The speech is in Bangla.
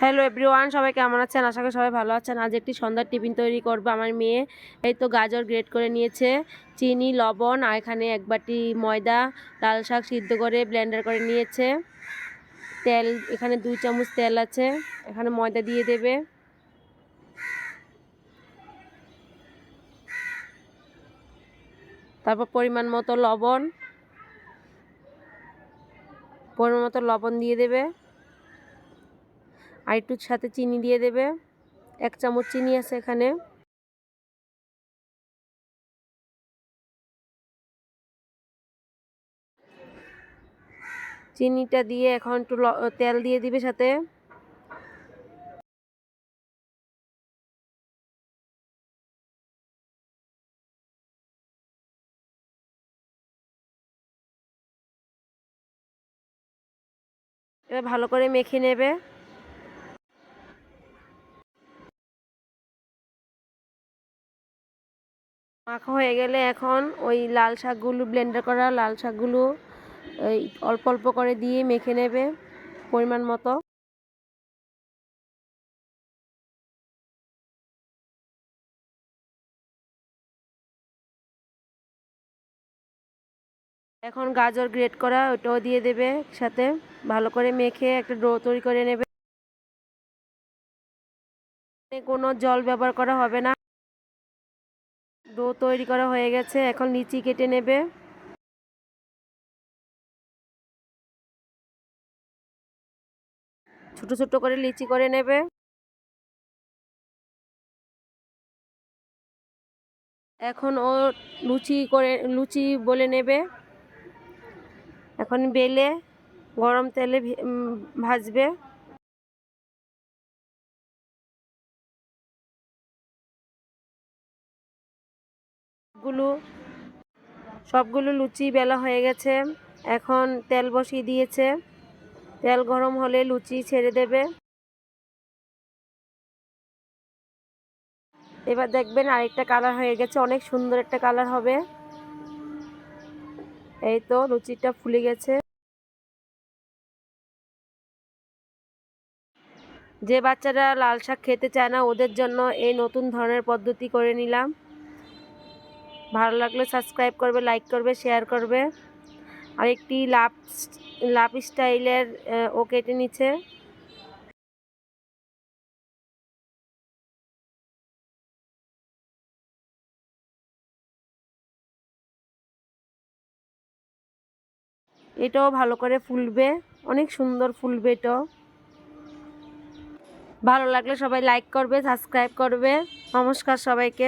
হ্যালো এভরিওয়ান, সবাই কেমন আছেন? আশা করি সবাই ভালো আছেন। আজ একটি সন্ধ্যার টিফিন তৈরি করবে আমার মেয়ে। এই তো গাজর গ্রেট করে নিয়েছে, চিনি, লবণ আর এখানে এক বাটি ময়দা, লাল শাক সিদ্ধ করে ব্লেন্ডার করে নিয়েছে। তেল, এখানে 2 চামচ তেল আছে। এখানে ময়দা দিয়ে দেবে। তারপর পরিমাণ মতো লবণ দিয়ে দেবে। আর একটু সাথে চিনি দিয়ে দেবে। 1 চামচ চিনি আছে এখানে। চিনিটা দিয়ে এখন একটু তেল দিয়ে দিবে সাথে। এবার ভালো করে মেখে নেবে। মাখা হয়ে গেলে এখন ওই লাল শাকগুলো, ব্লেন্ডার করা লাল শাকগুলো অল্প অল্প করে দিয়ে মেখে নেবে পরিমাণ মতো। এখন গাজর গ্রেট করা ওটাও দিয়ে দেবে সাথে। ভালো করে মেখে একটা ডো তৈরি করে নেবে। কোনো জল ব্যবহার করা হবে না। ডো তৈরি করা হয়ে গেছে, এখন লিচি কেটে নেবে। ছোট ছোট করে লিচি করে নেবে। এখন ও লুচি বলে নেবে। এখন বেলে গরম তেলে ভাজবে। সবগুলো লুচি বেলা হয়ে গেছে। এখন তেল বসিয়ে দিয়েছে। তেল গরম হলে লুচি ছেড়ে দেবে। এবার দেখবেন আরেকটা কালার হয়ে গেছে, অনেক সুন্দর একটা কালার হবে। এই তো লুচিটা ফুলে গেছে। যে বাচ্চারা লাল শাক খেতে চায় না ওদের জন্য এই নতুন ধরনের পদ্ধতি করে নিলাম। ভালো লাগলে সাবস্ক্রাইব করবে, লাইক করবে, শেয়ার করবে। আরেকটি লাভ স্টাইলের ও কেটে নিচ্ছে। এটাও ভালো করে ফুলবে, অনেক সুন্দর ফুলবে এটাও। ভালো লাগলে সবাই লাইক করবে, সাবস্ক্রাইব করবে। নমস্কার সবাইকে।